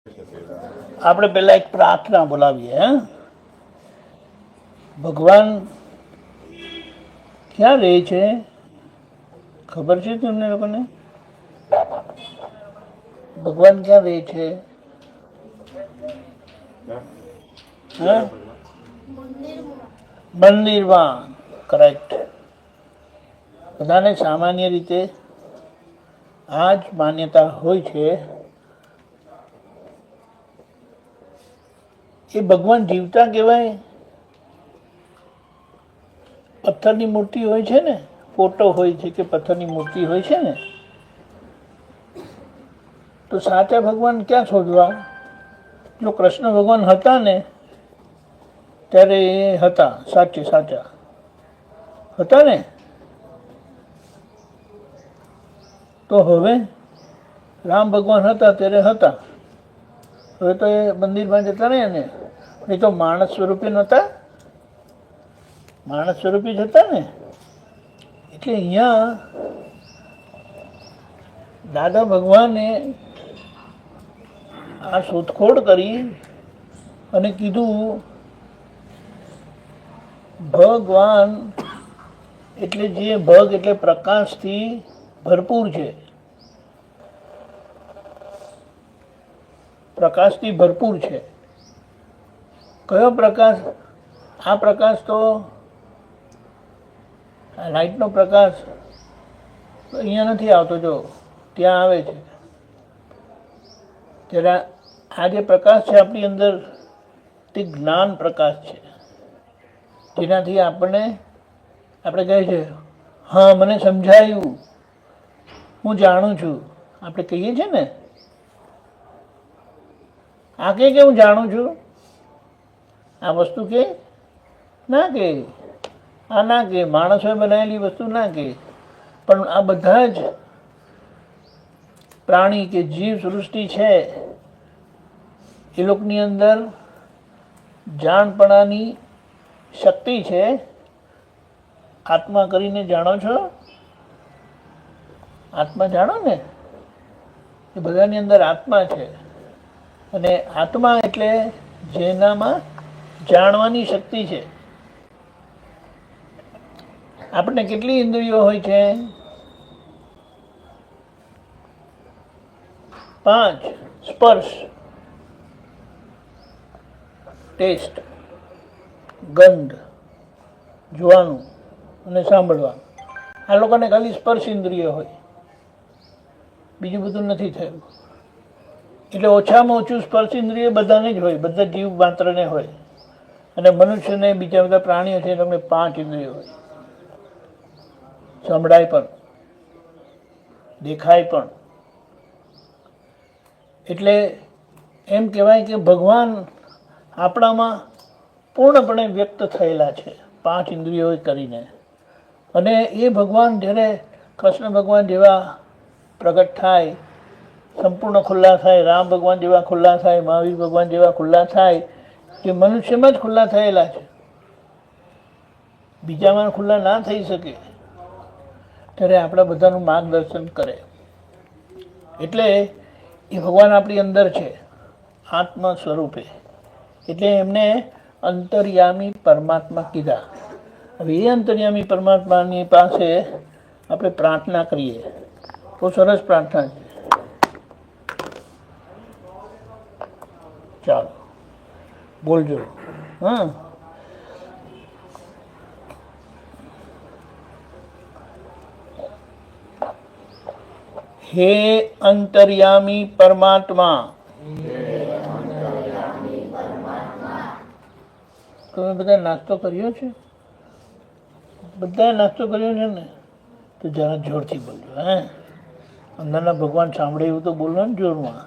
આપણે પેલા એક પ્રાર્થના બોલાવીએ. હે, ભગવાન ક્યાં રહે છે ખબર છે તમને લોકોને? ભગવાન ક્યાં રહે છે? મંદિરમાં. કરેક્ટ. બધાને સામાન્ય રીતે આ જ માન્યતા હોય છે. એ ભગવાન જીવતા કહેવાય? પથ્થરની મૂર્તિ હોય છે ને, ફોટો હોય છે કે પથ્થરની મૂર્તિ હોય છે ને, તો સાચા ભગવાન ક્યાં શોધવા? જો કૃષ્ણ ભગવાન હતા ને ત્યારે એ હતા, સાચા હતા ને, તો હવે રામ ભગવાન હતા ત્યારે હતા, હવે તો એ મંદિરમાં જતા રહ્યા ને, એ તો માણસ સ્વરૂપે નહોતા, માણસ સ્વરૂપે જ હતા ને. એટલે અહીંયા દાદા ભગવાને આ શોધખોળ કરી અને કીધું ભગવાન એટલે જે ભગ એટલે પ્રકાશથી ભરપૂર છે, પ્રકાશથી ભરપૂર છે. કયો પ્રકાશ? આ પ્રકાશ તો લાઇટનો પ્રકાશ અહીંયા નથી આવતો, જો ત્યાં આવે છે. ત્યારે આ જે પ્રકાશ છે આપણી અંદર તે જ્ઞાન પ્રકાશ છે, જેનાથી આપણે કહે છે હા મને સમજાયું, હું જાણું છું. આપણે કહીએ છીએ ને, આ કે હું જાણું છું, આ વસ્તુ કે ના કે, આ ના કે, માણસોએ બનાવેલી વસ્તુ ના કે, પણ આ બધા જ પ્રાણી કે જીવ સૃષ્ટિ છે એ લોકોની અંદર જાણપણાની શક્તિ છે. આત્મા કરીને જાણો છો? આત્મા જાણો ને, એ બધાની અંદર આત્મા છે. અને આત્મા એટલે જેનામાં જાણવાની શક્તિ છે. આપણે કેટલી ઇન્દ્રિયો હોય છે? 5. સ્પર્શ, ટેસ્ટ, ગંધ, જોવાનું અને સાંભળવાનું. આ લોકોને ખાલી સ્પર્શ ઇન્દ્રિય હોય, બીજું બધું નથી થયું. એટલે ઓછામાં ઓછું સ્પર્શ ઇન્દ્રિય બધાને જ હોય, બધા જીવ માત્રને હોય. અને મનુષ્યને બીજા બધા પ્રાણીઓ છે તમને 5 ઇન્દ્રિયો હોય. સંભળાય પણ, દેખાય પણ. એટલે એમ કહેવાય કે ભગવાન આપણામાં પૂર્ણપણે વ્યક્ત થયેલા છે 5 ઇન્દ્રિયો કરીને. અને એ ભગવાન જ્યારે કૃષ્ણ ભગવાન જેવા પ્રગટ થાય, સંપૂર્ણ ખુલ્લા થાય, રામ ભગવાન જેવા ખુલ્લા થાય, મહાવીર ભગવાન જેવા ખુલ્લા થાય, જે મનુષ્યમાં જ ખુલ્લા થયેલા છે, બીજામાં ખુલ્લા ના થઈ શકે, ત્યારે આપણા બધાનું માર્ગદર્શન કરે. એટલે એ ભગવાન આપણી અંદર છે આત્મ સ્વરૂપે. એટલે એમને અંતર્યામી પરમાત્મા કીધા. હવે એ અંતર્યામી પરમાત્માની પાસે આપણે પ્રાર્થના કરીએ. બહુ સરસ પ્રાર્થના છે. ચાલો બોલજો. હા, હે અંતર્યામી પરમાત્મા, તમે બધા નાસ્તો કર્યો છે? બધાએ નાસ્તો કર્યો છે ને? તો જરા જોરથી બોલજો. હે, અંદરના ભગવાન સાંભળે એવું તો બોલો ને જોરમાં.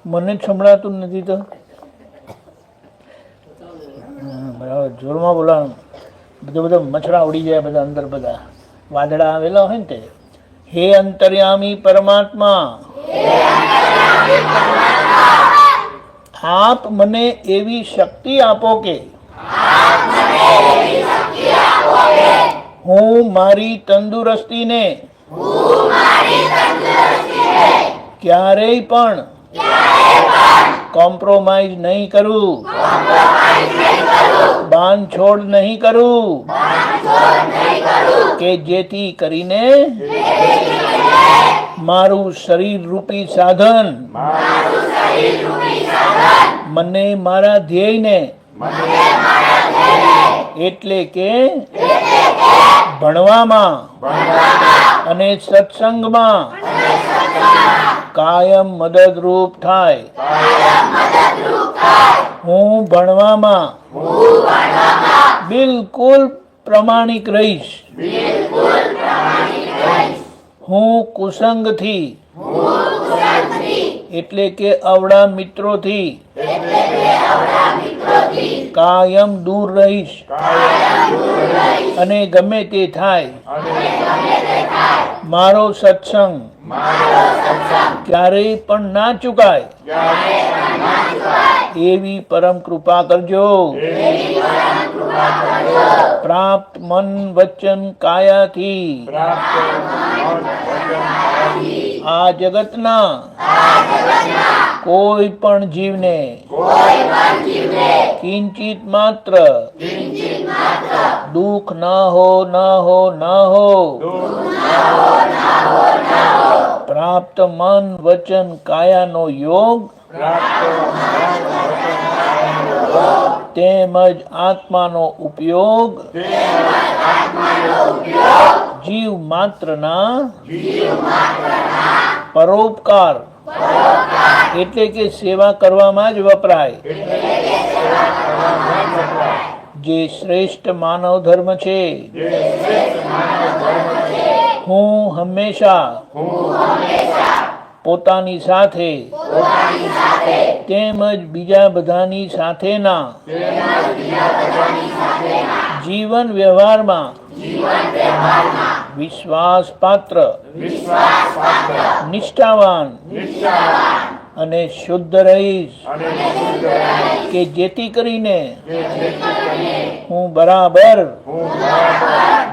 મને જ સંભળાતું નથી તો બરાબર જોરમાં બોલાવાનું. બધા મચ્છરા ઉડી જાય, બધા અંદર બધા વાદળા આવેલા હોય ને તે. હે અંતર્યામી પરમાત્મા, આપ મને એવી શક્તિ આપો કે હું મારી તંદુરસ્તીને ક્યારેય પણ કોમ્પ્રોમાઇઝ નહીં કરું, બાંધછોડ નહીં કરું, કે જેથી કરીને મારું શરીર રૂપી સાધન મને મારા ધ્યેયને એટલે કે ભણવામાં અને સત્સંગમાં કાયમ મદદરૂપ થાય. હું ભણવામાં બિલકુલ પ્રમાણિક રહીશ. હું કુસંગથી એટલે કે અવળા મિત્રોથી કાયમ દૂર રહીશ અને ગમે તે થાય મારો સત્સંગ ક્યારેય પણ ના ચૂકાય એવી પરમ કૃપા કરજો. પ્રાપ્ત મન વચન કાયાથી આ જગતના કોઈ પણ જીવને કિંચિત માત્ર દુઃખ ના હો ના હો ના હો. પ્રાપ્ત મન વચન કાયાનો યોગ તેમજ આત્માનો ઉપયોગ જીવ માત્રના પરોપકાર એટલે કે સેવા કરવામાં જ વપરાય, જે શ્રેષ્ઠ માનવ ધર્મ છે. હું હંમેશા પોતાની સાથે તેમજ બીજા બધાની સાથેના જીવન વ્યવહારમાં વિશ્વાસ પાત્ર, નિષ્ઠાવાન અને શુદ્ધ રહીશ, કે જેથી કરીને હું બરાબર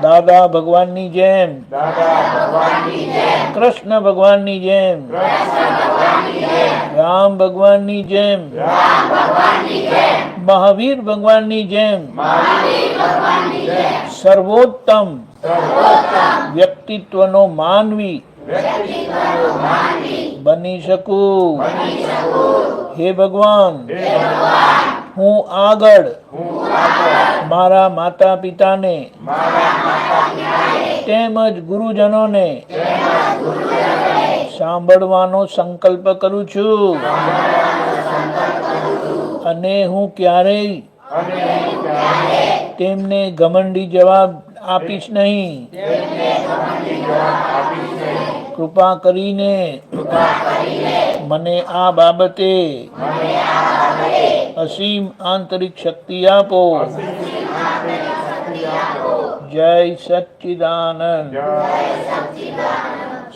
દાદા ભગવાનની જેમ, કૃષ્ણ ભગવાનની જેમ, રામ ભગવાનની જેમ, મહાવીર ભગવાનની જેમ સર્વોત્તમ વ્યક્તિત્વનો માનવી બની શકું. હે ભગવાન, હું આગળ મારા માતા પિતાને તેમજ ગુરુજનોને સાંભળવાનો સંકલ્પ કરું છું અને હું ક્યારેય તેમને ઘમંડી જવાબ આપીશ નહીં. કૃપા કરીને મને આ બાબતે અસીમ આંતરિક શક્તિ આપો. જય સચ્ચિદાનંદ.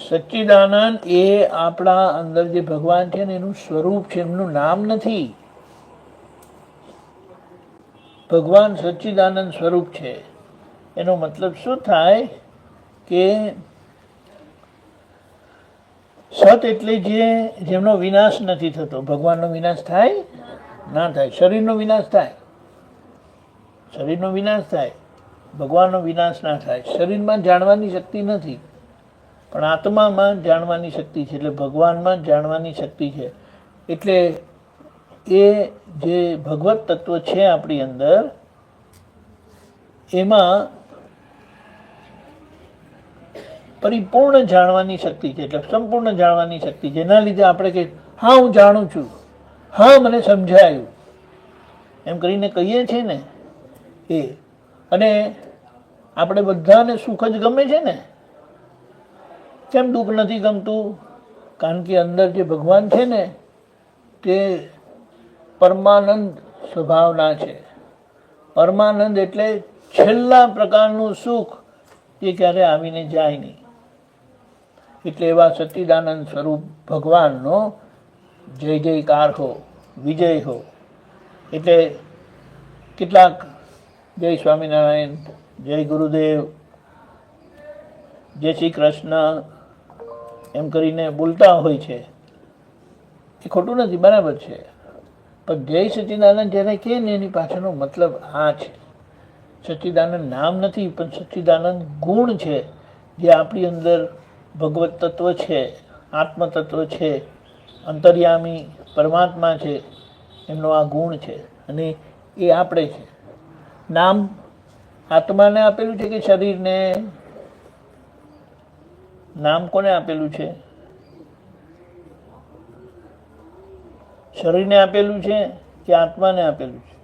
સચ્ચિદાનંદ એ આપણા અંદર જે ભગવાન છે ને એનું સ્વરૂપ છે, એમનું નામ નથી. ભગવાન સચ્ચિદાનંદ સ્વરૂપ છે. એનો મતલબ શું થાય કે સત એટલે જેમનો વિનાશ નથી થતો. ભગવાનનો વિનાશ થાય ના થાય. શરીરનો વિનાશ થાય, શરીરનો વિનાશ થાય, ભગવાનનો વિનાશ ના થાય. શરીરમાં જાણવાની શક્તિ નથી, પણ આત્મામાં જાણવાની શક્તિ છે, એટલે ભગવાનમાં જાણવાની શક્તિ છે. એટલે એ જે ભગવત તત્વ છે આપણી અંદર, એમાં પરિપૂર્ણ જાણવાની શક્તિ છે, એટલે સંપૂર્ણ જાણવાની શક્તિ છે. જેના લીધે આપણે કે હા હું જાણું છું, હા મને સમજાયું એમ કરીને કહીએ છીએ ને એ. અને આપણે બધાને સુખ જ ગમે છે ને, કેમ દુઃખ નથી ગમતું? કારણ કે અંદર જે ભગવાન છે ને તે પરમાનંદ સ્વભાવના છે. પરમાનંદ એટલે છેલ્લા પ્રકારનું સુખ જે ક્યારે આવીને જાય નહીં. એટલે એવા સચ્ચિદાનંદ સ્વરૂપ ભગવાનનો જય જયકાર હો, વિજય હો. એટલે કેટલાક જય સ્વામિનારાયણ, જય ગુરુદેવ, જય શ્રી કૃષ્ણ એમ કરીને બોલતા હોય છે. એ ખોટું નથી, બરાબર છે. પણ જય સચ્ચિદાનંદ જ્યારે કહે ને એની પાછળનો મતલબ આ છે. સચ્ચિદાનંદ નામ નથી, પણ સચ્ચિદાનંદ ગુણ છે, જે આપણી અંદર ભગવત તત્વ છે, આત્મ તત્વ છે, અંતર્યામી પરમાત્મા છે, એમનો આ ગુણ છે, અને એ આપણે છે. નામ આત્માને આપેલું છે કે શરીરને? નામ કોને આપેલું છે? શરીરને આપેલું છે કે આત્માને આપેલું છે?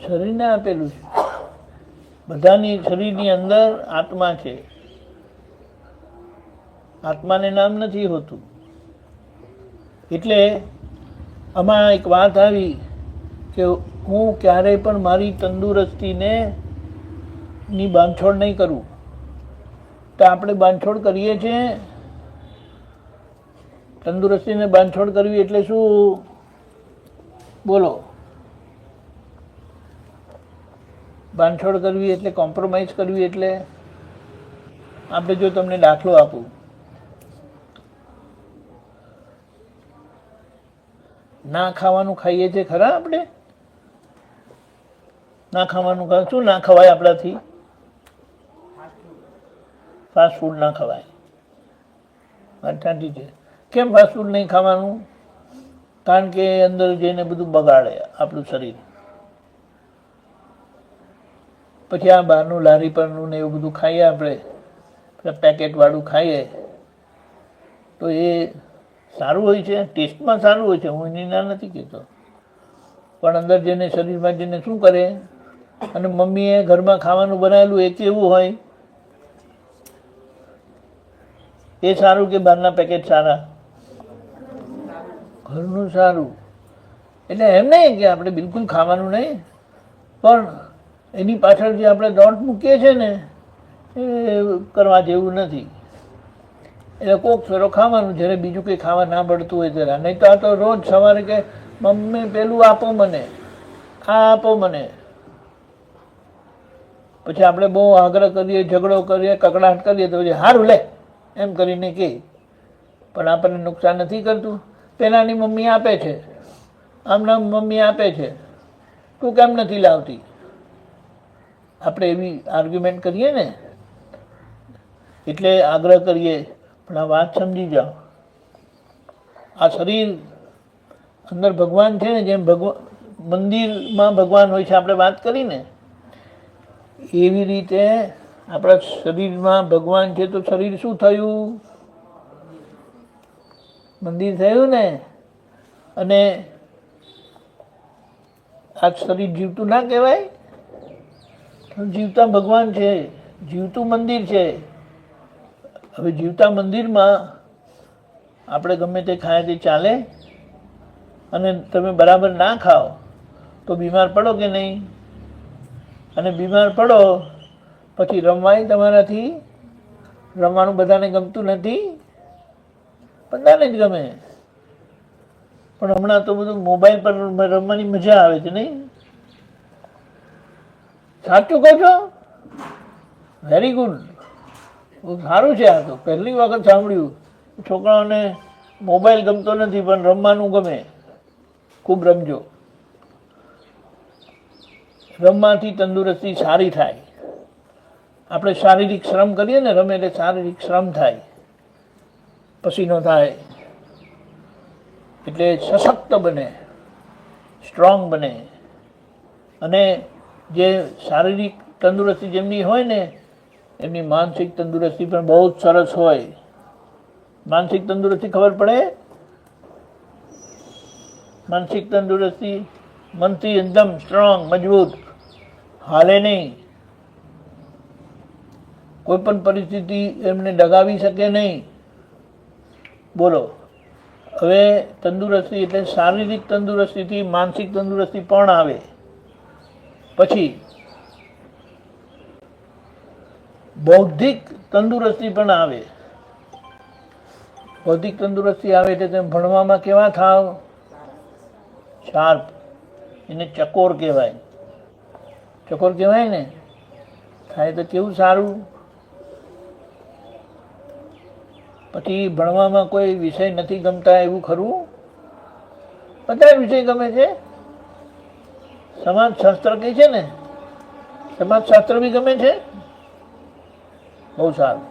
શરીરને આપેલું છે. બધાની શરીરની અંદર આત્મા છે, આત્માને નામ નથી હોતું. એટલે આમાં એક વાત આવી કે હું ક્યારેય પણ મારી તંદુરસ્તીને ની બાંધછોડ નહીં કરું. તો આપણે બાંધછોડ કરીએ છીએ. તંદુરસ્તીને બાંધછોડ કરવી એટલે શું? બોલો. બાંધછોડ કરવી એટલે કોમ્પ્રોમાઇઝ કરવી એટલે? આપણે જો તમને દાખલો આપું, ના ખાવાનું ખાઈએ છીએ ખરા આપણે? ના ખાવાનું શું ના ખવાય આપણાથી? ફાસ્ટ ફૂડ ના ખવાય. વાત સાચી છે. કેમ ફાસ્ટ ફૂડ નહીં ખાવાનું? કારણ કે અંદર જઈને બધું બગાડે આપણું શરીર. પછી આ બહારનું લારી પરનું ને એવું બધું ખાઈએ આપણે, પેકેટવાળું ખાઈએ, તો એ સારું હોય છે, ટેસ્ટમાં સારું હોય છે, હું એની ના નથી કહેતો, પણ અંદર જઈને શરીરમાં જઈને શું કરે? અને મમ્મીએ ઘરમાં ખાવાનું બનાવેલું એ કેવું હોય? એ સારું કે બહારના પેકેટ સારા? ઘરનું સારું. એટલે એમ નહીં કે આપણે બિલકુલ ખાવાનું નહીં, પણ એની પાછળ જે આપણે દોટ મૂકીએ છીએ ને એ કરવા જેવું નથી. એટલે કોક ફેરો ખાવાનું, જ્યારે બીજું કંઈ ખાવા ના પડતું હોય ત્યારે. નહીં તો આ તો રોજ સવારે કે મમ્મી પેલું આપો મને, આ આપો મને. પછી આપણે બહુ આગ્રહ કરીએ, ઝઘડો કરીએ, કકડાટ કરીએ, તો પછી સારું લે એમ કરીને કહે, પણ આપણને નુકસાન નથી કરતું. પેલાની મમ્મી આપે છે, આમના મમ્મી આપે છે, તું કેમ નથી લાવતી? આપણે એવી આર્ગ્યુમેન્ટ કરીએ ને. એટલે આગ્રહ કરીએ, પણ આ વાત સમજી જાઓ. આ શરીર અંદર ભગવાન છે ને, જેમ મંદિરમાં ભગવાન હોય છે, આપણે વાત કરીને એવી રીતે આપણા શરીરમાં ભગવાન છે. તો શરીર શું થયું? મંદિર થયું ને. અને આ શરીર જીવતું ના કહેવાય? જીવતા ભગવાન છે, જીવતું મંદિર છે. હવે જીવતા મંદિરમાં આપણે ગમે તે ખાય તે ચાલે? અને તમે બરાબર ના ખાઓ તો બીમાર પડો કે નહીં? અને બીમાર પડો પછી રમવાય તમારાથી? રમવાનું બધાને ગમતું નથી? બધાને જ ગમે. પણ હમણાં તો બધું મોબાઈલ પર રમવાની મજા આવે છે, નહીં? સાચું કહો છો? Very good. સારું છે. આ તો પહેલી વખત સાંભળ્યું. છોકરાઓને મોબાઈલ ગમતો નથી, પણ રમવાનું ગમે. ખૂબ રમજો. રમવાથી તંદુરસ્તી સારી થાય. આપણે શારીરિક શ્રમ કરીએ ને, રમે એટલે શારીરિક શ્રમ થાય, પસીનો થાય, એટલે સશક્ત બને, સ્ટ્રોંગ બને. અને જે શારીરિક તંદુરસ્તી જેમની હોય ને, એમની માનસિક તંદુરસ્તી પણ બહુ જ સરસ હોય. માનસિક તંદુરસ્તી ખબર પડે? માનસિક તંદુરસ્તી મનથી એકદમ સ્ટ્રોંગ, મજબૂત, હાલે નહીં. કોઈ પણ પરિસ્થિતિ એમને ડગાવી શકે નહીં. બોલો. હવે તંદુરસ્તી એટલે શારીરિક તંદુરસ્તીથી માનસિક તંદુરસ્તી પણ આવે. પછી બૌદ્ધિક તંદુરસ્તી પણ આવે. બૌદ્ધિક તંદુરસ્તી આવે એટલે તમે ભણવામાં કેવા થાવ? શાર્પ. એને ચકોર કહેવાય. ચકોર કહેવાય ને. થાય તો કેવું સારું. પછી ભણવામાં કોઈ વિષય નથી ગમતા એવું ખરું? બધા વિષય ગમે છે. સમાજશાસ્ત્ર કહે છે ને, સમાજશાસ્ત્ર બી ગમે છે. બહુ સારું.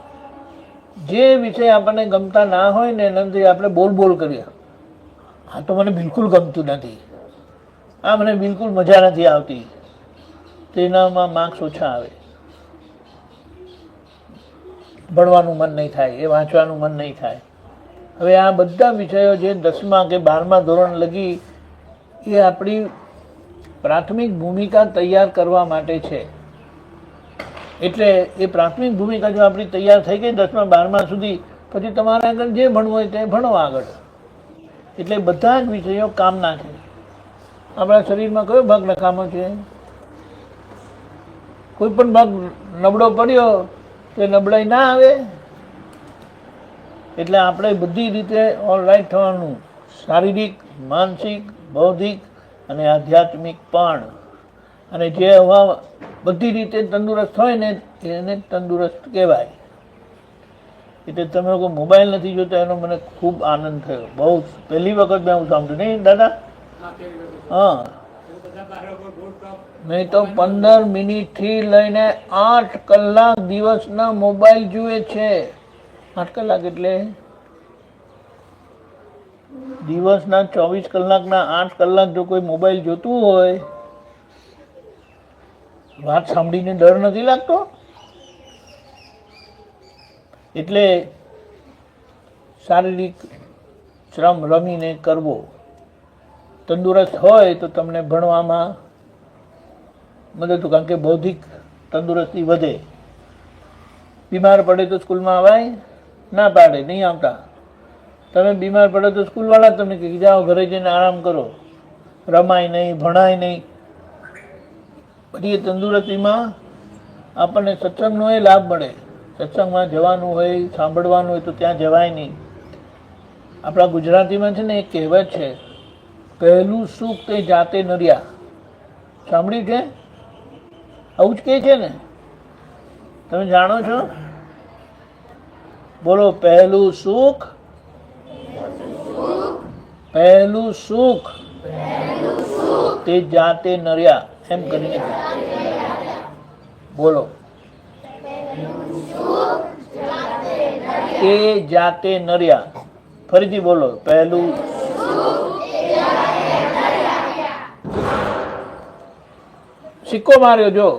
જે વિષય આપણને ગમતા ના હોય ને એનાથી આપણે બોલ બોલ કરીએ, આ તો મને બિલકુલ ગમતું નથી, આ મને બિલકુલ મજા નથી આવતી, તેનામાં માર્ક્સ ઓછા આવે, ભણવાનું મન નહીં થાય, એ વાંચવાનું મન નહીં થાય. હવે આ બધા વિષયો જે 10મા કે 12મા ધોરણ લગી એ આપણી પ્રાથમિક ભૂમિકા તૈયાર કરવા માટે છે. એટલે એ પ્રાથમિક ભૂમિકા જો આપણી તૈયાર થઈ ગઈ 10મા 12મા સુધી, પછી તમારે આગળ જે ભણવું હોય તે ભણો આગળ. એટલે બધા જ વિષયો કામના છે. આપણા શરીરમાં કયો ભાગ નકામો છે? કોઈ પણ ભાગ નબળો પડ્યો તો નબળાઈ ના આવે. એટલે આપણે બધી રીતે ઓલરાઈટ થવાનું, શારીરિક, માનસિક, બૌદ્ધિક અને આધ્યાત્મિક પણ. અને જે હવા બધી રીતે તંદુરસ્ત હોય ને એને તંદુરસ્ત કહેવાય. એટલે તમે લોકો મોબાઈલ નથી જોતા એનો મને ખૂબ આનંદ થયો. બહુ પહેલી વખત મેં હું સાંભળ્યું, નહીં દાદા? હા, નહીં તો 15 મિનિટથી લઈને 8 કલાક દિવસના મોબાઈલ જુએ છે. 8 કલાક એટલે દિવસના 24 કલાકના 8 કલાક જો કોઈ મોબાઈલ જોતું હોય, વાત સાંભળીને ડર નથી લાગતો? એટલે શારીરિક શ્રમ રમીને કરવો. તંદુરસ્ત હોય તો તમને ભણવામાં મદદ, કારણ કે બૌદ્ધિક તંદુરસ્તી વધે. બીમાર પડે તો સ્કૂલમાં અવાય? ના પાડે, નહીં આવતા. તમે બીમાર પડે તો સ્કૂલવાળા તમને કહે જાઓ ઘરે જઈને આરામ કરો, રમાય નહીં, ભણાય નહીં. પછી એ તંદુરસ્તીમાં આપણને સત્સંગનો એ લાભ મળે. સત્સંગમાં જવાનું હોય, સાંભળવાનું હોય તો ત્યાં જવાય નહીં. આપણા ગુજરાતીમાં છે ને એક કહેવત છે, પહેલું સુખ તે જાતે નર્યા. સાંભળ્યું છે? આવું જ કહે છે ને? તમે જાણો છો? બોલો, પહેલું સુખ, પહેલું સુખ તે જાતે નર્યા. એમ કરીને બોલો, તે જાતે નર્યા. ફરીથી બોલો, પહેલું સિક્કો માર્યો, જો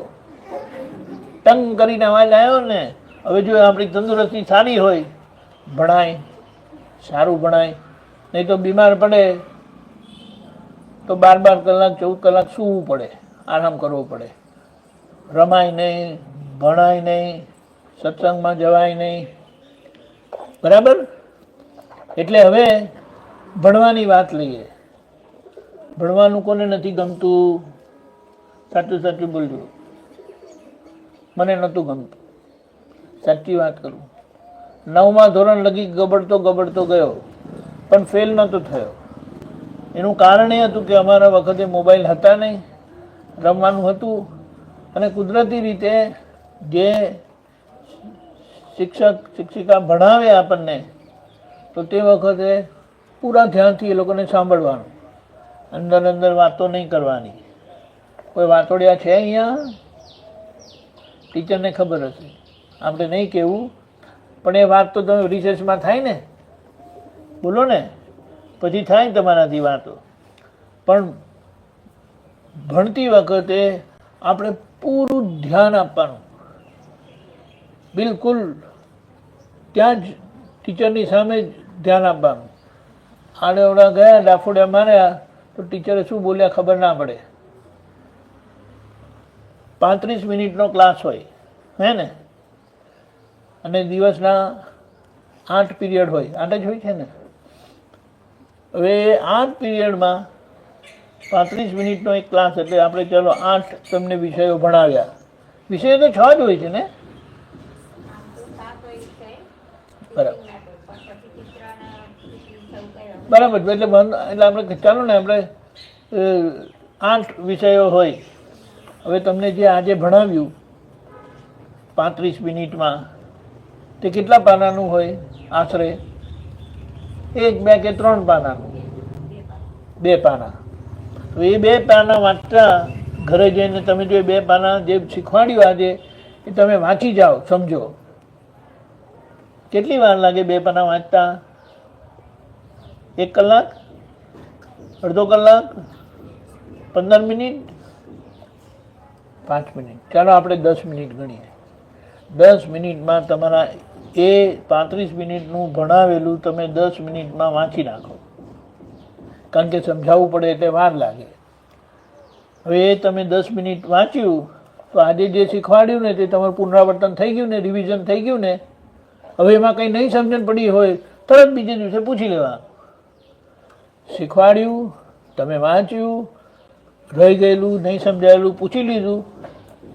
ટંગ કરીને અવાજ આવ્યો ને. હવે જો આપણી તંદુરસ્તી સારી હોય, ભણાય, સારું ભણાય. નહીં તો બીમાર પડે તો 12 કલાક 14 કલાક સૂવું પડે, આરામ કરવો પડે. રમાય નહીં, ભણાય નહીં, સત્સંગમાં જવાય નહીં. બરાબર? એટલે હવે ભણવાની વાત લઈએ. ભણવાનું કોને નથી ગમતું? સાચું સાચું બોલજો. મને નહોતું ગમતું, સાચી વાત કરું. 9મા ધોરણ લગી ગબડતો ગયો, પણ ફેલ નહોતો થયો. એનું કારણ એ હતું કે અમારા વખતે મોબાઈલ હતા નહીં, રમવાનું હતું. અને કુદરતી રીતે જે શિક્ષક શિક્ષિકા ભણાવે આપણને, તો તે વખતે પૂરા ધ્યાનથી એ લોકોને સાંભળવાનું, અંદર અંદર વાતો નહીં કરવાની. કોઈ વાતોડિયા છે અહીંયા? ટીચરને ખબર હશે, આપણે નહીં કહેવું. પણ એ વાત તો તમે રિસર્ચમાં થાય ને, બોલો ને, પછી થાય તમારાથી વાતો. પણ ભણતી વખતે આપણે પૂરું ધ્યાન આપવાનું, બિલકુલ ત્યાં જ ટીચરની સામે જ ધ્યાન આપવાનું. આડે ઓડા ગયા, ડાફોડિયા માર્યા તો ટીચરે શું બોલ્યા ખબર ના પડે. 35 મિનિટનો ક્લાસ હોય, હે ને? અને દિવસના 8 પીરિયડ હોય, 8 જ હોય છે ને? હવે 8 પીરિયડમાં 35 મિનિટનો એક ક્લાસ, એટલે આપણે ચાલો 8 તમને વિષયો ભણાવ્યા. વિષયો તો 6 જ હોય છે ને? બરાબર. એટલે આપણે ચાલો ને, આપણે 8 વિષયો હોય. હવે તમને જે આજે ભણાવ્યું 35 મિનિટમાં, તે કેટલા પાનાનું હોય આશરે? 1, 2 કે 3 પાનાનું. 2 પાના. તો એ 2 પાના વાંચતા ઘરે જઈને તમે જો 2 પાના જે શીખવાડ્યું આજે એ તમે વાંચી જાઓ, સમજો. કેટલી વાર લાગે 2 પાના વાંચતા? 1 કલાક, અડધો કલાક, 15 મિનિટ, 5 મિનિટ, ચાલો આપણે 10 મિનિટ ગણીએ. 10 મિનિટમાં તમારા એ 35 મિનિટનું ભણાવેલું તમે 10 મિનિટમાં વાંચી નાખો. કારણ કે સમજાવવું પડે એટલે વાર લાગે. હવે એ તમે 10 મિનિટ વાંચ્યું તો આજે જે શીખવાડ્યું ને તે તમારું પુનરાવર્તન થઈ ગયું ને, રિવિઝન થઈ ગયું ને. હવે એમાં કંઈ નહીં સમજણ પડી હોય તરત બીજે દિવસે પૂછી લેવા. શીખવાડ્યું, તમે વાંચ્યું, રહી ગયેલું નહીં સમજાયેલું પૂછી લીધું,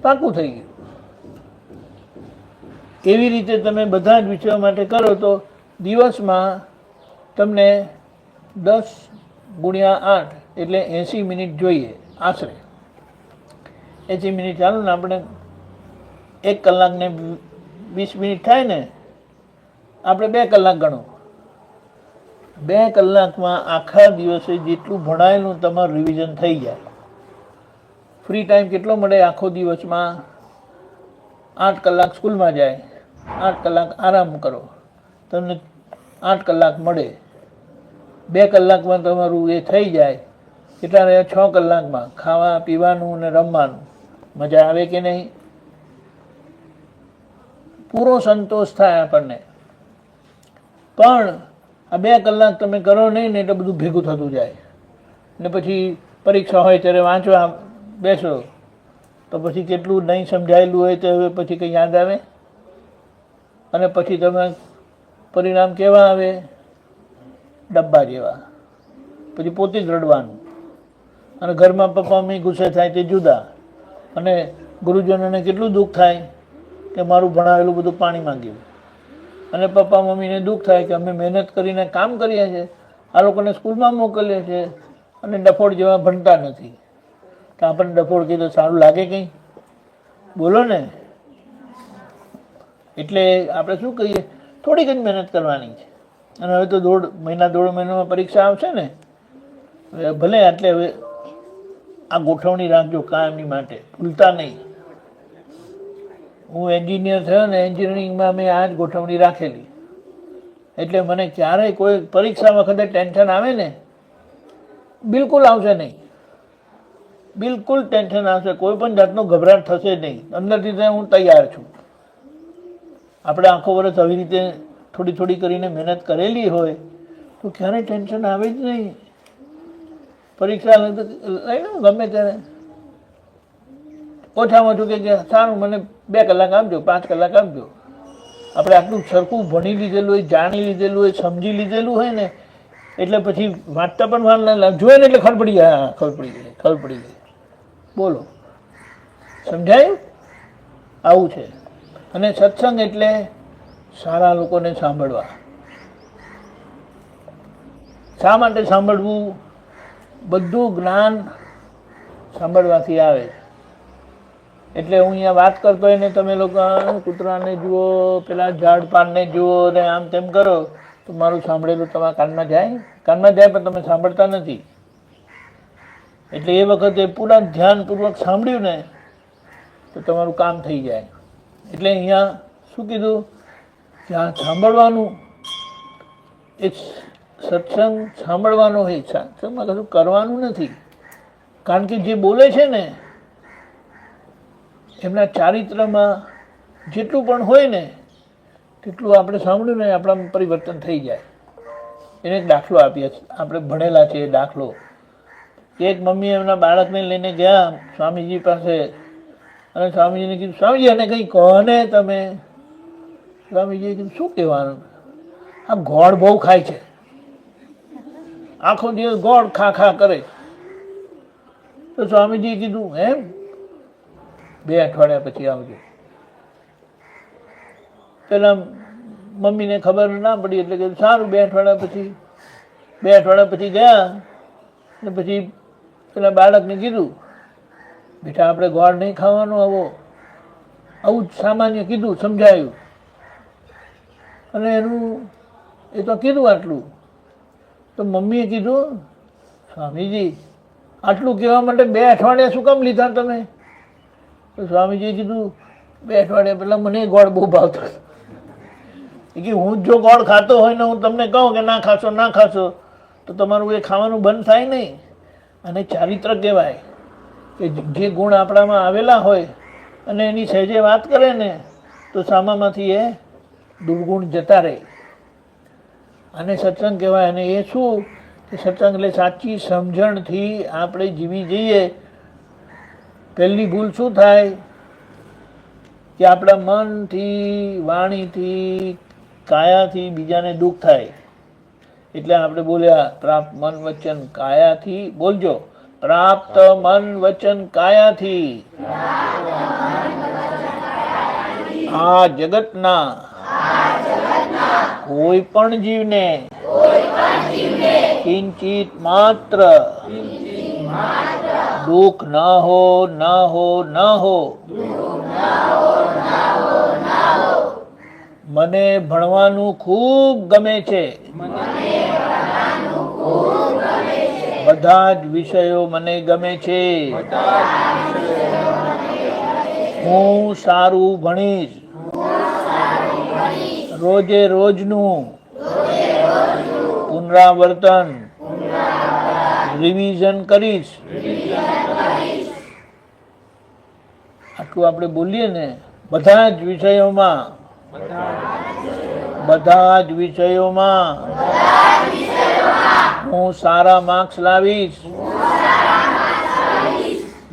પાકું થઈ ગયું. એવી રીતે તમે બધા જ વિષયો માટે કરો તો દિવસમાં તમને 10 ગુણ્યા 8 એટલે 80 મિનિટ જોઈએ આશરે. 80 મિનિટ ચાલો ને, આપણે 1 કલાકને 20 મિનિટ થાય ને, આપણે 2 કલાક ગણો. 2 કલાકમાં આખા દિવસે જેટલું ભણાયેલું તમારું રિવિઝન થઈ જાય. ફ્રી ટાઈમ કેટલો મળે આખો દિવસમાં? 8 કલાક સ્કૂલમાં જાય, 8 કલાક આરામ કરો, તમને 8 કલાક મળે. 2 કલાકમાં તમારું એ થઈ જાય. કેટલા રહ્યા? 6 કલાકમાં ખાવા પીવાનું ને રમવાનું. મજા આવે કે નહીં? પૂરો સંતોષ થાય આપણને. પણ આ 2 કલાક તમે કરો નહીં ને એટલે બધું ભેગું થતું જાય ને પછી પરીક્ષા હોય ત્યારે વાંચવા બેસો તો પછી કેટલું નહીં સમજાયેલું હોય તો હવે પછી કંઈ યાદ આવે? અને પછી તમે પરિણામ કેવા આવે? ડબ્બા જેવા. પછી પોતે જ રડવાનું. અને ઘરમાં પપ્પા મમ્મી ગુસ્સે થાય તે જુદા. અને ગુરુજનોને કેટલું દુઃખ થાય કે મારું ભણાવેલું બધું પાણીમાં ગયું. અને પપ્પા મમ્મીને દુઃખ થાય કે અમે મહેનત કરીને કામ કરીએ છીએ, આ લોકોને સ્કૂલમાં મોકલીએ છીએ અને ડફોડ જેવા ભણતા નથી. તો આપણને ડફોડ કીધું સારું લાગે કંઈ? બોલો ને. એટલે આપણે શું કહીએ, થોડીક જ મહેનત કરવાની છે. અને હવે તો 1.5 મહિનામાં પરીક્ષા આવશે ને, ભલે એટલે હવે આ ગોઠવણી રાખજો કાયમની માટે, ભૂલતા નહીં. હું એન્જિનિયર થયો ને, એન્જિનિયરિંગમાં મેં આ જ ગોઠવણી રાખેલી. એટલે મને ક્યારેય કોઈ પરીક્ષા વખતે ટેન્શન આવે ને, બિલકુલ આવશે નહીં. બિલકુલ ટેન્શન આવશે, કોઈ પણ જાતનો ગભરાટ થશે નહીં. અંદરથી હું તૈયાર છું. આપણે આખો વર્ષ આવી રીતે થોડી થોડી કરીને મહેનત કરેલી હોય તો ક્યારેય ટેન્શન આવે જ નહીં. પરીક્ષા લઈ લો ગમે ત્યારે, ઓછામાં ઓછું કે સારું મને 2 કલાક આપજો, 5 કલાક આપજો. આપણે આટલું સરખું ભણી લીધેલું હોય, જાણી લીધેલું હોય, સમજી લીધેલું હોય ને એટલે પછી વાંચતા પણ વાર ના લાગે. જોઈએ ને એટલે ખબર પડી જાય, ખબર પડી ગઈ. બોલો, સમજાયું? આવું છે. અને સત્સંગ એટલે સારા લોકોને સાંભળવા. શા માટે સાંભળવું? બધું જ્ઞાન સાંભળવાથી આવે. એટલે હું અહીંયા વાત કરતો હોય ને તમે લોકો કૂતરાને જુઓ, પેલા ઝાડ પાનને જુઓ ને આમ તેમ કરો તો મારું સાંભળેલું તમારા કાનમાં જાય? કાનમાં જાય પણ તમે સાંભળતા નથી. એટલે એ વખતે પૂરા ધ્યાનપૂર્વક સાંભળ્યું ને તો તમારું કામ થઈ જાય. એટલે અહીંયા શું કીધું? ત્યાં સાંભળવાનું. એક સત્સંગ સાંભળવાનો હોય, સત્સંગમાં કશું કરવાનું નથી. કારણ કે જે બોલે છે ને એમના ચારિત્રમાં જેટલું પણ હોય ને તેટલું આપણે સાંભળ્યું ને આપણા પરિવર્તન થઈ જાય. એને એક દાખલો આપીએ, આપણે ભણેલા છે એ દાખલો. એક મમ્મી એમના બાળકને લઈને ગયા સ્વામીજી પાસે અને સ્વામીજીને કીધું, સ્વામીજી એને કંઈ કહો ને તમે. સ્વામીજીએ કીધું, શું કહેવાનું? આ ગોળ બહુ ખાય છે, આખો દિવસ ગોળ ખા કરે. તો સ્વામીજીએ કીધું, એમ 2 અઠવાડિયા પછી આવજો. પેલા મમ્મીને ખબર ના પડી એટલે કે સારું 2 અઠવાડિયા પછી ગયા. ને પછી પેલા બાળકને કીધું, બેટા આપણે ગોળ નહીં ખાવાનો, આવું જ સામાન્ય કીધું, સમજાયું. અને એનું એ તો કીધું આટલું. તો મમ્મીએ કીધું, સ્વામીજી આટલું કહેવા માટે 2 અઠવાડિયા શું કામ લીધા તમે? તો સ્વામીજીએ કીધું 2 અઠવાડિયા પહેલાં મને ગોળ બહુ ભાવતો કે હું જો ગોળ ખાતો હોય ને હું તમને કહું કે ના ખાશો ના ખાશો તો તમારું એ ખાવાનું બંધ થાય નહીં. અને ચારિત્ર કહેવાય કે જે ગુણ આપણામાં આવેલા હોય અને એની સહેજે વાત કરે ને તો સામામાંથી એ દુર્ગુણ જતા રહે. અને સત્સંગ કહેવાય. અને એ શું કે સત્સંગ એટલે સાચી સમજણથી આપણે જીવી જઈએ. પહેલી ભૂલ શું થાય કે આપણા મનથી, વાણીથી, કાયાથી બીજાને દુઃખ થાય. એટલે આપણે બોલ્યા પ્રાપ્ત મન વચન કાયાથી. બોલજો, પ્રાપ્ત મન વચન કાયાથી આ જગતના કોઈ પણ જીવને કિંચિત માત્ર દુઃખ ન હો ન હો ન હો. મને ભણવાનું ખૂબ ગમે છે. બધા જ વિષયો મને ગમે છે. હું સારું ભણીશ. રોજે રોજનું પુનરાવર્તન રિવિઝન કરીશ. આટલું આપણે બોલીએ ને બધા જ વિષયોમાં હું સારા માર્ક્સ લાવીશ.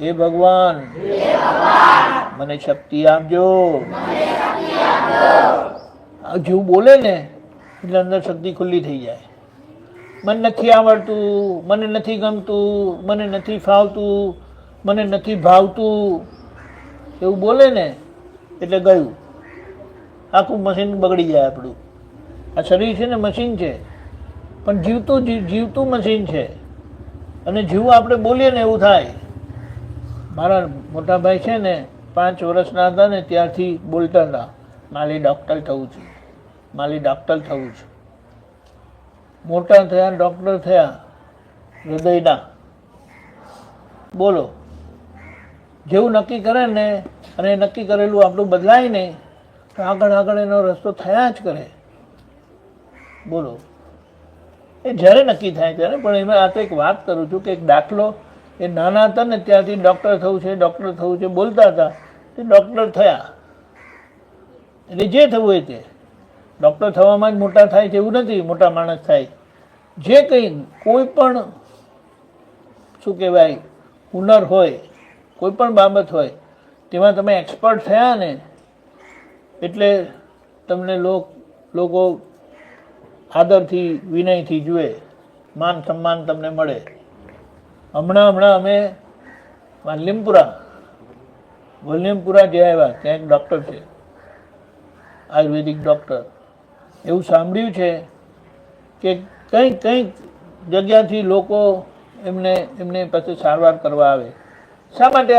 હે ભગવાન મને શક્તિ આપજો. જેવું બોલે ને એટલે અંદર શક્તિ ખુલ્લી થઈ જાય. મને નથી આવડતું, મને નથી ગમતું, મને નથી ફાવતું, મને નથી ભાવતું એવું બોલે ને એટલે ગયું. આખું મશીન બગડી જાય આપણું. આ શરીર છે ને મશીન છે, પણ જીવતું મશીન છે. અને જેવું આપણે બોલીએ ને એવું થાય. મારા મોટા ભાઈ છે ને 5 વર્ષના હતા ને ત્યારથી બોલતા હતા મારે ડૉક્ટર થવું છે, મારે ડૉક્ટર થવું છે. મોટા થયા, ડૉક્ટર થયા હૃદયના. બોલો, જેવું નક્કી કરે ને અને નક્કી કરેલું આપણું બદલાય નહીં તો આગળ એનો રસ્તો થયા જ કરે. બોલો, એ જ્યારે નક્કી થાય ત્યારે. પણ એમાં આ તો એક વાત કરું છું કે એક દાખલો, એ નાના હતા ને ત્યારથી ડૉક્ટર થવું છે બોલતા હતા, તે ડૉક્ટર થયા. એટલે જે થવું એ તે ડૉક્ટર થવામાં જ મોટા થાય છે એવું નથી. મોટા માણસ થાય જે કંઈ કોઈ પણ શું કહેવાય હુનર હોય, કોઈ પણ બાબત હોય તેમાં તમે એક્સપર્ટ થયા ને એટલે તમને લોકો આદરથી વિનયથી જુએ, માન સન્માન તમને મળે. હમણાં અમે વલ્લીમપુરા જે આવ્યા ત્યાં એક ડૉક્ટર છે, આયુર્વેદિક ડૉક્ટર. એવું સાંભળ્યું છે કે કંઈક જગ્યાથી લોકો એમને પાસે સારવાર કરવા આવે. શા માટે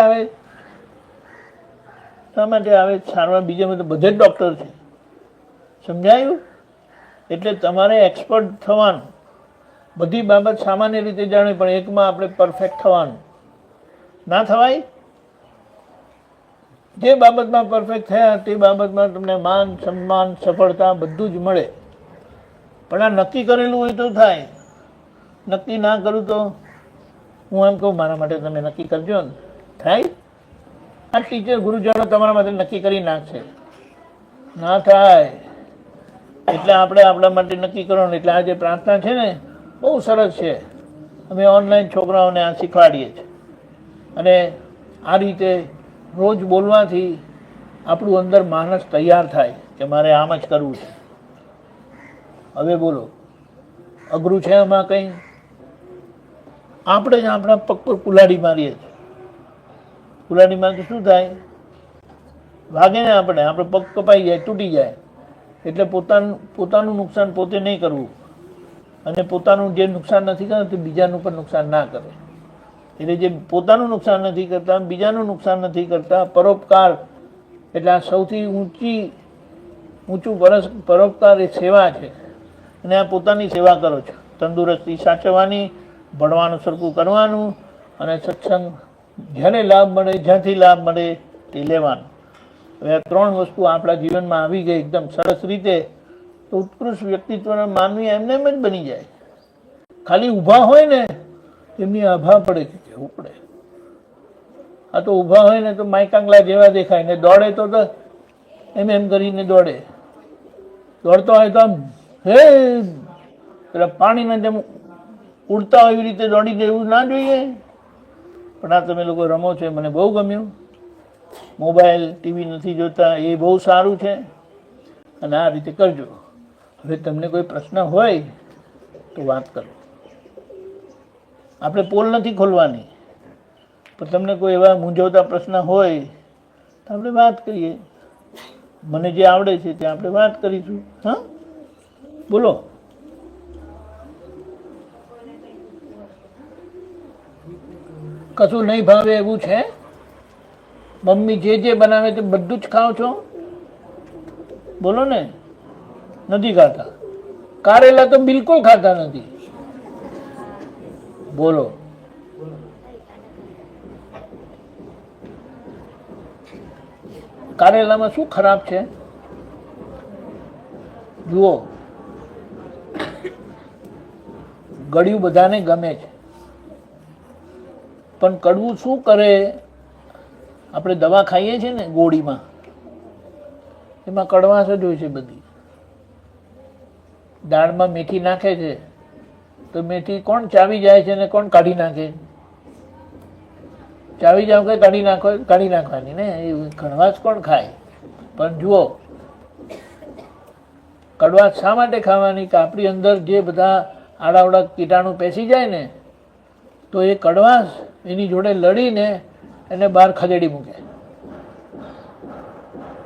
આવે? સારવાર બીજા બધે જ ડૉક્ટર છે. સમજાયું? એટલે તમારે એક્સપર્ટ થવાનું. બધી બાબત સામાન્ય રીતે જાણવી પણ એકમાં આપણે પરફેક્ટ થવાનું. ના થવાય? જે બાબતમાં પરફેક્ટ થયા તે બાબતમાં તમને માન સન્માન સફળતા બધું જ મળે. પણ આ નક્કી કરેલું હોય તો થાય. નક્કી ના કરું તો હું એમ કહું મારા માટે તમે નક્કી કરજો ને, થાય? આ ટીચર ગુરુજનો તમારા માટે નક્કી કરી નાખશે, ના થાય. એટલે આપણે આપણા માટે નક્કી કરવાનું. એટલે આ જે પ્રાર્થના છે ને બહુ સરસ છે. અમે ઓનલાઈન છોકરાઓને આ શીખવાડીએ છીએ. અને આ રીતે રોજ બોલવાથી આપણું અંદર માનસ તૈયાર થાય કે મારે આમ જ કરવું છે. હવે બોલો, અઘરું છે આમાં કંઈ? આપણે જ આપણા પગ પર કુલાડી મારીએ છીએ. કુલાડી મારી શું થાય? વાગે ને આપણે પગ કપાઈ જાય, તૂટી જાય. એટલે પોતાનું નુકસાન પોતે નહીં કરવું. અને પોતાનું જે નુકસાન નથી કરતું તે બીજાનું પણ નુકસાન ના કરે. એટલે જે પોતાનું નુકસાન નથી કરતા, બીજાનું નુકસાન નથી કરતા, પરોપકાર. એટલે આ સૌથી ઊંચું પરોપકાર એ સેવા છે. અને આ પોતાની સેવા કરો છો. તંદુરસ્તી સાચવવાની ભણવાનું સરખું કરવાનું અને સત્સંગ જ્યારે લાભ મળે, જ્યાંથી લાભ મળે તે લેવાનું. હવે આ 3 વસ્તુ આપણા જીવનમાં આવી ગઈ એકદમ સરસ રીતે, તો ઉત્કૃષ્ટ વ્યક્તિત્વના માનવી એમને એમ જ બની જાય. ખાલી ઊભા હોય ને એમની આભા પડે કે કહેવું પડે. આ તો ઊભા હોય ને તો માયકાંગલા જેવા દેખાય ને દોડે તો એમ કરીને દોડે. દોડતો હોય તો આમ હે પેલા પાણીના જેમ ઉડતા હોય એવી રીતે દોડી જાય એવું ના જોઈએ. પણ આ તમે લોકો રમો છો મને બહુ ગમ્યું. મોબાઈલ ટીવી નથી જોતા એ બહુ સારું છે અને આ રીતે કરજો. હવે તમને કોઈ પ્રશ્ન હોય તો વાત કરો. આપણે પોલ નથી ખોલવાની, પણ તમને કોઈ એવા મૂંઝવતા પ્રશ્ન હોય તો આપણે વાત કરીએ. મને જે આવડે છે તે આપણે વાત કરીશું. હા, બોલો. કશું નહીં ભાવે એવું છે? મમ્મી જે બનાવે તે બધું જ ખાઓ છો? બોલો ને. નથી ખાતા? કારેલા તો બિલકુલ ખાતા નથી. બોલો. કારેલામાં શું ખરાબ છે? જુઓ, ગળ્યું બધાને ગમે છે, પણ કડવું શું કરે? આપણે દવા ખાઈએ છીએ ને ગોળીમાં, એમાં કડવાશ જ હોય છે બધી. દાળમાં મેથી નાખે છે તો મેથી કોણ ચાવી જાય છે ને કોણ કાઢી નાખે? ચાવી જાવ કે કાઢી નાખવાની ને, એ કડવાશ કોણ ખાય? પણ જુઓ, કડવાશ શા માટે ખાવાની? કે આપણી અંદર જે બધા આડાવડા કીટાણુ પેસી જાય ને, તો એ કડવાશ એની જોડે લડીને એને બહાર ખદેડી મૂકે.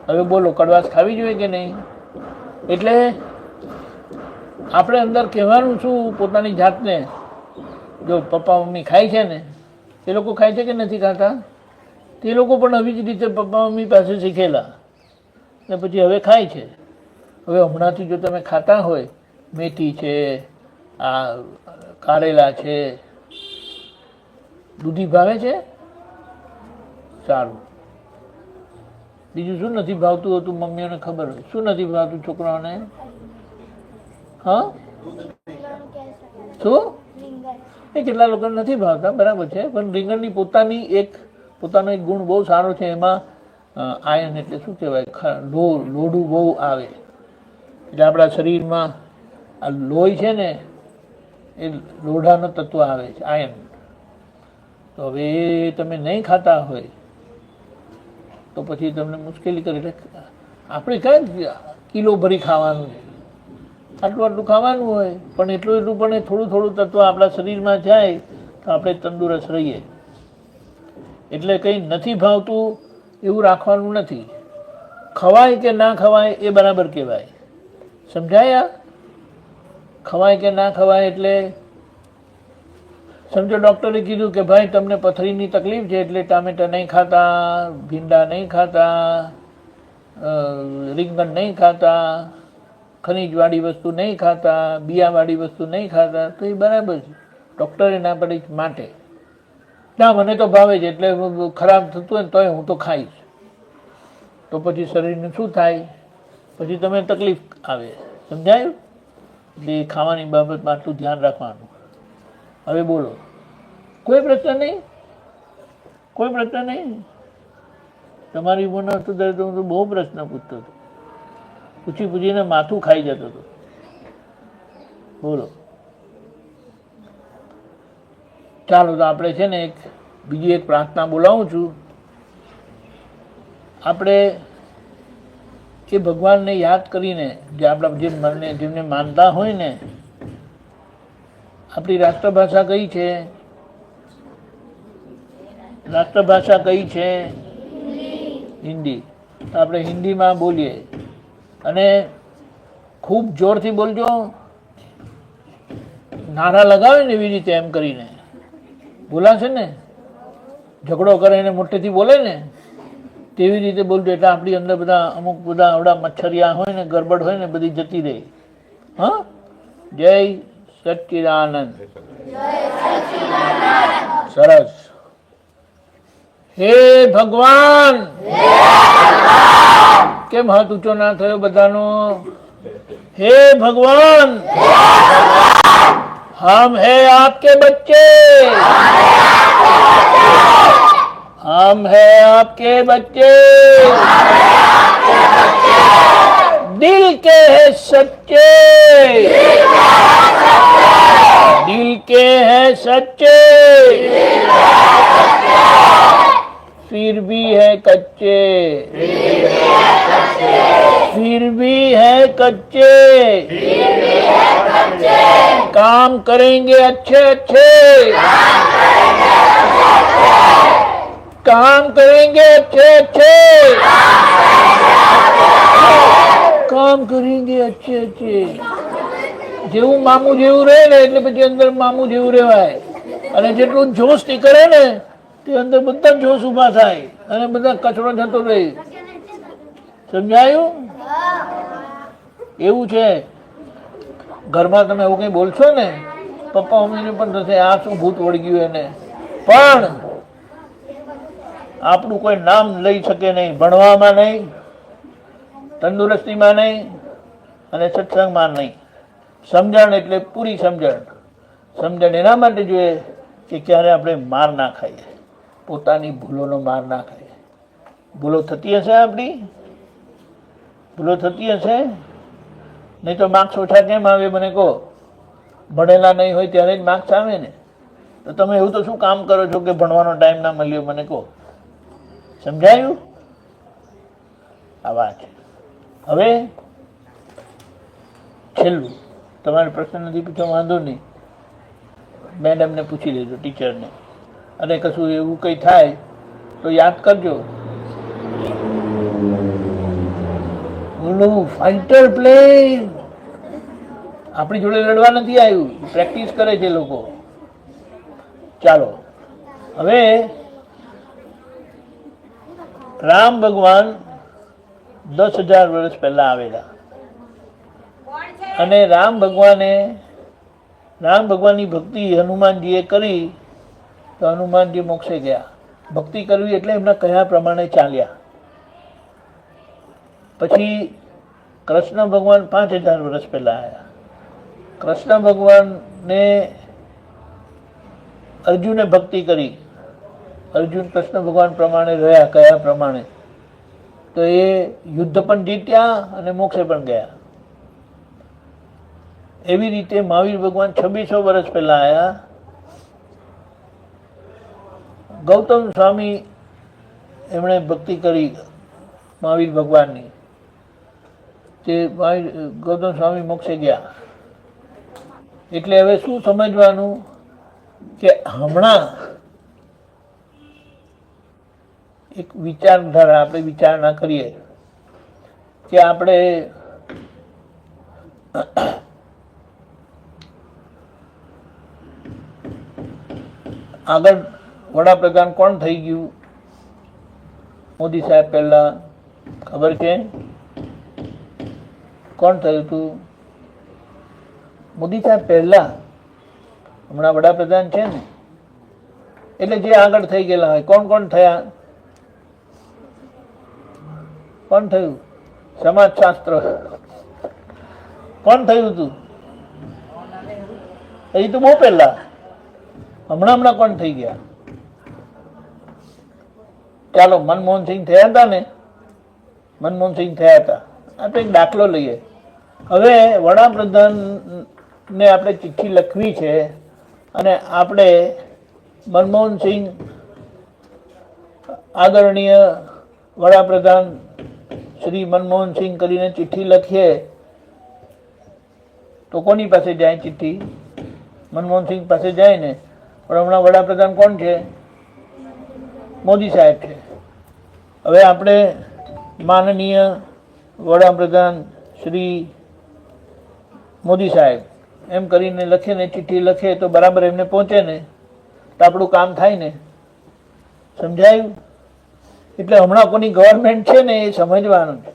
હવે બોલો, કડવાશ ખાવી જોઈએ કે નહીં? એટલે આપણે અંદર કહેવાનું શું પોતાની જાતને? જો પપ્પા મમ્મી ખાય છે ને, એ લોકો ખાય છે કે નથી ખાતા? તે લોકો પણ આવી જ રીતે પપ્પા મમ્મી પાસે શીખેલા ને પછી હવે ખાય છે. હવે હમણાંથી જો તમે ખાતા હોય, મેથી છે, આ કારેલા છે, દૂધી ભાવે છે? સારું. બીજું શું નથી ભાવતું હતું? મમ્મીઓને ખબર હોય શું નથી ભાવતું છોકરાઓને? હા, શું? એ કેટલા લોકોને નથી ભાવતા, બરાબર છે. પણ રીંગણની પોતાનો એક ગુણ બહુ સારો છે. એમાં આયન એટલે શું કહેવાય, લોઢું બહુ આવે. એટલે આપણા શરીરમાં આ લોહી છે ને, એ લોઢાનો તત્વ આવે છે, આયન. તો હવે એ તમે નહીં ખાતા હોય તો પછી તમને મુશ્કેલી કરે. આપણે કાંઈ કિલો ભરી ખાવાનું છે, આટલું ખાવાનું હોય, પણ એટલું પણ થોડું તત્વ આપણા શરીરમાં જાય તો આપણે તંદુરસ્ત રહીએ. એટલે કંઈ નથી ભાવતું એવું રાખવાનું નથી. ખવાય કે ના ખવાય એ બરાબર કહેવાય. સમજાયા? ખવાય કે ના ખવાય એટલે સમજો ડૉક્ટરે કીધું કે ભાઈ તમને પથરીની તકલીફ છે એટલે ટામેટા નહીં ખાતા, ભીંડા નહીં ખાતા, રીંગણ નહીં ખાતા, ખનીજવાળી વસ્તુ નહીં ખાતા, બિયાવાળી વસ્તુ નહીં ખાતા, તો એ બરાબર છે. ડૉક્ટરે ના પાડી માટે ના, મને તો ભાવે છે એટલે ખરાબ થતું હોય ને તોય હું તો ખાઈશ. તો પછી શરીરને શું થાય? પછી તમે તકલીફ આવે. સમજાયું? એટલે ખાવાની બાબતમાં આટલું ધ્યાન રાખવાનું. હવે બોલો, કોઈ પ્રશ્ન નહીં? કોઈ પ્રશ્ન નહીં? તમારી ઉંમરનો હતો ત્યારે તો હું તો બહુ પ્રશ્ન પૂછતો હતો, પૂછીને માથું ખાઈ જતો હતો. બોલો. ચાલો, તો આપણે છે ને બીજી એક પ્રાર્થના બોલાવું છું. આપણે એ ભગવાનને યાદ કરીને, જે આપણા જેમને માનતા હોય ને, આપણી રાષ્ટ્રભાષા કઈ છે? રાષ્ટ્રભાષા કઈ છે? હિન્દી. તો આપણે હિન્દીમાં બોલીએ અને ખૂબ જોરથી બોલજો. નારા લગાવે ને એવી રીતે એમ કરીને બોલાશે ને. ઝઘડો કરે એને મોટેથી બોલે ને તેવી રીતે બોલજો. એટલે આપણી અંદર અમુક બધા આવડા મચ્છરિયા હોય ને, ગરબડ હોય ને, બધી જતી રહે. હા, જય સચ્ચિદાનંદ. સરસ. હે ભગવાન. કેમ હાથ ઊંચો ના થયો બધાનો? हे भगवान, हम हैं आपके बच्चे, हम हैं आपके बच्चे, दिल के हैं सच्चे, दिल के हैं सच्चे, फिर भी है कच्चे, फिर भी है कच्चे, काम करेंगे अच्छे अच्छे, काम करेंगे अच्छे अच्छे, काम करेंगे अच्छे अच्छे. જેવું મામું જેવું રહે ને એટલે પછી અંદર મામું જેવું રહેવાય, અને જેટલું જોશ થી કરે ને તે અંદર બધા જોશ ઉભા થાય અને બધા કચરો જતો રહે. સમજાયું? એવું છે. ઘરમાં તમે એવું કઈ બોલશો ને, પપ્પા મમ્મીને પણ થશે આ શું ભૂત વળગ્યું એને, પણ આપણું કોઈ નામ લઈ શકે નહીં, ભણવામાં નહીં, તંદુરસ્તીમાં નહીં, અને સત્સંગમાં નહીં. સમજણ એટલે પૂરી સમજણ. સમજણ એના માટે જોઈએ કે ક્યારે આપણે માર ના ખાઈએ, પોતાની ભૂલોનો માર ના ખાઈએ. ભૂલો થતી હશે, આપણી ભૂલો થતી હશે, નહીં તો માર્ક્સ ઓછા કેમ આવે મને કહો? ભણેલા નહીં હોય ત્યારે જ માર્ક્સ આવે ને. તો તમે એવું તો શું કામ કરો છો કે ભણવાનો ટાઈમ ના મળ્યો મને કહો? સમજાયું? આ વાત છે. હવે છેલ્લું, તમારે પ્રશ્ન નથી પૂછો વાંધો નહીં, મેડમને પૂછી લેજો, ટીચરને. અને કશું એવું કંઈ થાય તો યાદ કરજો. બોલો, ફાઇટર પ્લેન આપણી જોડે લડવા નથી આવ્યું, પ્રેક્ટિસ કરે છે લોકો. ચાલો, હવે રામ ભગવાન 10,000 વર્ષ પહેલા આવેલા, અને રામ ભગવાનની ભક્તિ હનુમાનજીએ કરી તો હનુમાનજી મોક્ષે ગયા. ભક્તિ કરવી એટલે એમના કયા પ્રમાણે ચાલ્યા. પછી કૃષ્ણ ભગવાન 5,000 વર્ષ પહેલા આવ્યા. કૃષ્ણ ભગવાનને અર્જુને ભક્તિ કરી, અર્જુન કૃષ્ણ ભગવાન પ્રમાણે રહ્યા, કયા પ્રમાણે? તો એ યુદ્ધ પણ જીત્યા અને મોક્ષે પણ ગયા. એવી રીતે મહાવીર ભગવાન 2600 વર્ષ પહેલા આવ્યા. ગૌતમ સ્વામી એમણે ભક્તિ કરી મહાવીર ભગવાનની, તે ગૌતમ સ્વામી મોક્ષે ગયા. એટલે હવે શું સમજવાનું કે હમણાં એક વિચારધારા આપણે વિચારણા કરીએ કે આપણે આગળ વડાપ્રધાન કોણ થઈ ગયું? મોદી સાહેબ પહેલા ખબર છે કોણ થયું હતું? મોદી સાહેબ પહેલા, હમણાં વડાપ્રધાન છે ને, એટલે જે આગળ થઈ ગયેલા હોય કોણ કોણ થયા? કોણ થયું? સમાજશાસ્ત્ર કોણ થયું હતું? એ તો બહુ પહેલા. હમણાં કોણ થઈ ગયા? ચાલો, મનમોહનસિંહ થયા હતા ને, મનમોહનસિંહ થયા હતા. આ તો એક દાખલો લઈએ. હવે વડાપ્રધાન ને આપણે ચિઠ્ઠી લખવી છે અને આપણે મનમોહનસિંહ આદરણીય વડાપ્રધાન શ્રી મનમોહનસિંહ કરીને ચિઠ્ઠી લખીએ તો કોની પાસે જાય ચિઠ્ઠી? મનમોહનસિંહ પાસે જાય ને. પણ હમણાં વડાપ્રધાન કોણ છે? મોદી સાહેબ છે. હવે આપણે માનનીય વડાપ્રધાન શ્રી મોદી સાહેબ એમ કરીને લખે ને, ચિઠ્ઠી લખે તો બરાબર એમને પહોંચે ને, તો આપણું કામ થાય ને. સમજાયું? એટલે હમણાં કોની ગવર્મેન્ટ છે ને એ સમજવાનું છે.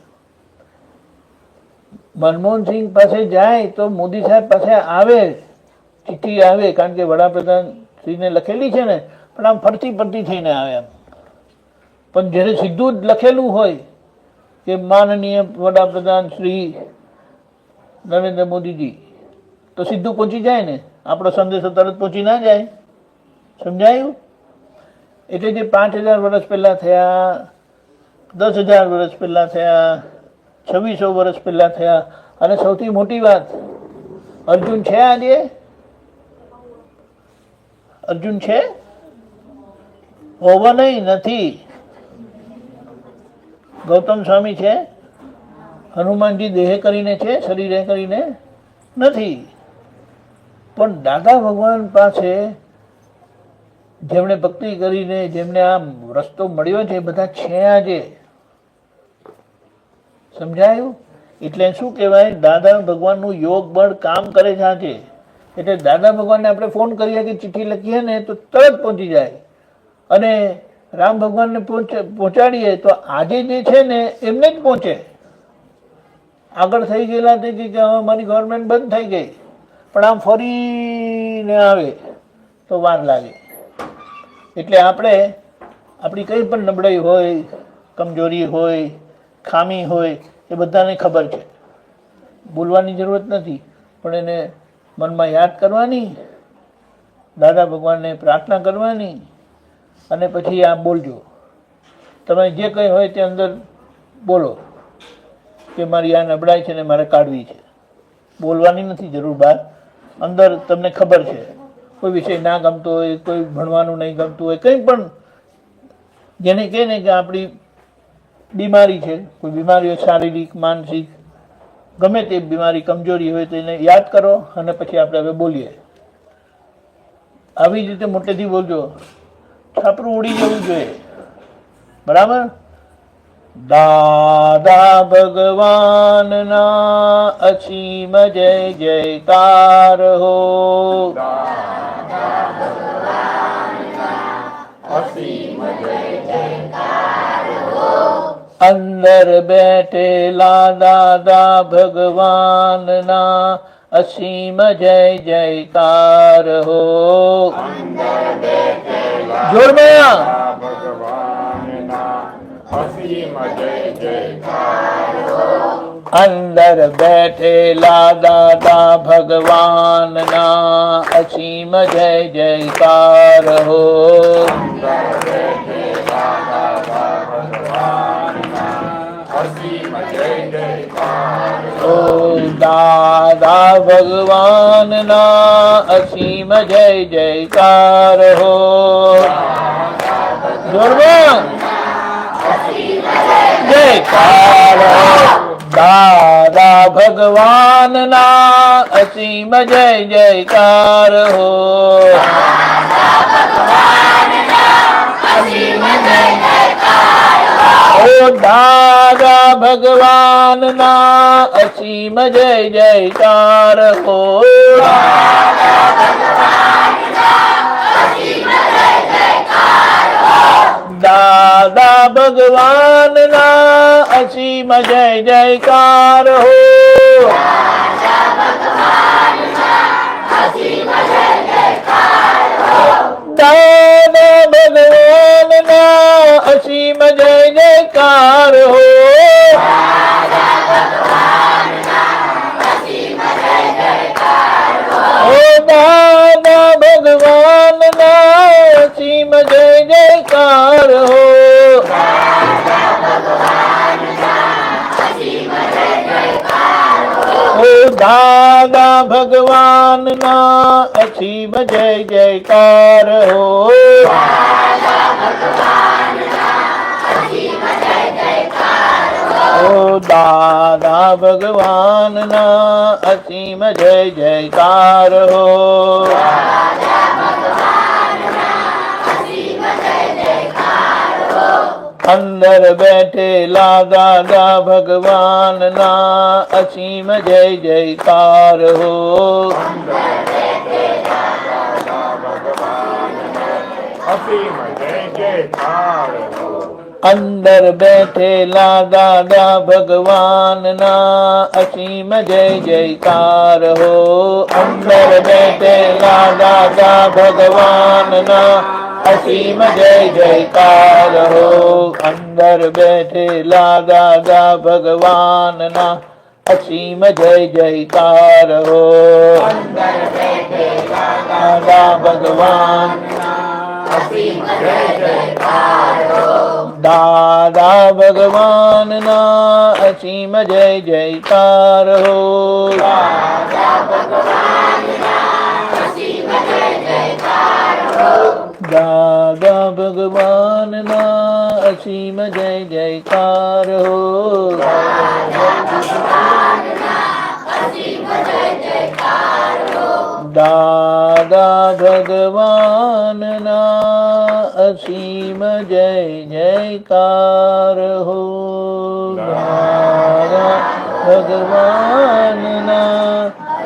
મનમોહનસિંહ પાસે જાય તો મોદી સાહેબ પાસે આવે ચિઠ્ઠી આવે, કારણ કે વડાપ્રધાન શ્રીને લખેલી છે ને, પણ આમ ફરતી ફરતી થઈને આવે એમ. પણ જ્યારે સીધું જ લખેલું હોય કે માનનીય વડાપ્રધાન શ્રી નરેન્દ્ર મોદીજી, તો સીધું પહોંચી જાય ને, આપણો સંદેશો તરત પહોંચી ના જાય. સમજાયું? એટલે જે 5000 વર્ષ પહેલાં થયા, 10,000 વર્ષ પહેલાં થયા, 2600 વર્ષ પહેલાં થયા, અને સૌથી મોટી વાત, અર્જુન છે આજે? અર્જુન છે? હોવા નહીં, નથી. ગૌતમ સ્વામી છે? હનુમાનજી દેહ કરીને છે, શરીરે કરીને નથી. પણ દાદા ભગવાન પાસે જેમણે ભક્તિ કરીને જેમને આ રસ્તો મળ્યો છે, બધા છે આજે. સમજાયું? એટલે શું કહેવાય, દાદા ભગવાનનું યોગ બળ કામ કરે છે આજે. એટલે દાદા ભગવાનને આપણે ફોન કરીએ કે ચિઠ્ઠી લખીએ ને તો તરત પહોંચી જાય. અને રામ ભગવાનને પહોંચાડીએ તો આજે જે છે ને એમને જ પહોંચે. આગળ થઈ ગયેલા તે કે અમારી ગવર્મેન્ટ બંધ થઈ ગઈ, પણ આમ ફરીને આવે તો વાર લાગે. એટલે આપણે આપણી કંઈ પણ નબળાઈ હોય, કમજોરી હોય, ખામી હોય, એ બધાને ખબર છે. બોલવાની જરૂરત નથી, પણ એને મનમાં યાદ કરવાની, દાદા ભગવાનને પ્રાર્થના કરવાની, અને પછી આ બોલજો. તમે જે કંઈ હોય તે અંદર બોલો કે મારી આ નબળાઈ છે ને મારે કાઢવી છે. બોલવાની નથી જરૂર બહાર, અંદર તમને ખબર છે. કોઈ વિષય ના ગમતો હોય, કોઈ ભણવાનું નહીં ગમતું હોય, કંઈ પણ જેને કહે ને કે આપણી બીમારી છે, કોઈ બીમારી હોય, શારીરિક, માનસિક, ગમે તે બીમારી, કમજોરી હોય તો એને યાદ કરો, અને પછી આપણે હવે બોલીએ. આવી જ રીતે મોટેથી બોલજો, છાપરું ઉડી જવું જોઈએ. બરાબર? દાદા ભગવાનના અસીમ જય જયકાર હો. અંદર બેઠેલા દાદા ભગવાનના અસીમ જય જયકાર હો. જોરમાં અંદર બેઠેલા દાદા ભગવાનના અસીમ જય જયકાર હો. ઓ દાદા ભગવાનના અસીમ જય જયકાર હો. જોરમાં જયકાર હો. દાદા ભગવાનના અસીમ જય જયકાર હો. ઓ દાદા ભગવાનના અસીમ જય જયકાર હો. દાદા ભગવાનના અસીમ જય જયકાર હો. દાદા ભગવાનના અસીમ જય જયકાર હો. ઓ દાદા ભગવાનના અસીમ જય જયકાર હો. ઓ દાદા ભગવાનના અસીમ જય જયકાર હો. ઓ દાદા ભગવાનના અસીમ જય જયકાર હો. અંદર બેઠેલા દાદા ભગવાનના અસીમ જય જયકાર હો. અંદર બેઠેલા દાદા ભગવાનના અસીમ જય જયકાર હો. અંદર બેઠેલા દાદા ભગવાનના અસીમ જય જયકાર હો. અંદર બેઠેલા દાદા ભગવાનના અસીમ જય જયકાર હો. દાદા ભગવાન દાદા ભગવાનના અસીમ જય જયકાર હો. દાદા ભગવાનના અસીમ જય જયકાર હો. દાદા ભગવાનના અસીમ જય જયકાર હો. દાદા ભગવાનના અસીમ જય જયકાર હો. દાદા ભગવાનના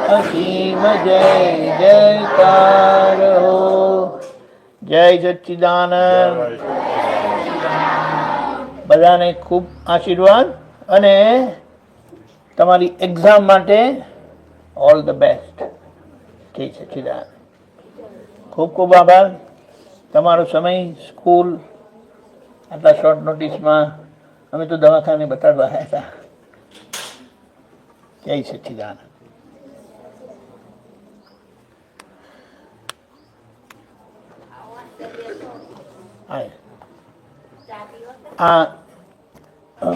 અસીમ જય જયકાર હો. જય સચ્ચિદાનંદ. બધાને ખૂબ આશીર્વાદ અને તમારી એક્ઝામ માટે ઓલ ધ બેસ્ટ. જય સચ્ચિદાનંદ. ખૂબ ખૂબ આભાર. તમારો સમય, સ્કૂલ, આટલા શોર્ટ નોટિસમાં અમે તો દવાખાને બતાડવા આવ્યા હતા. જય સચ્ચિદાનંદ. આ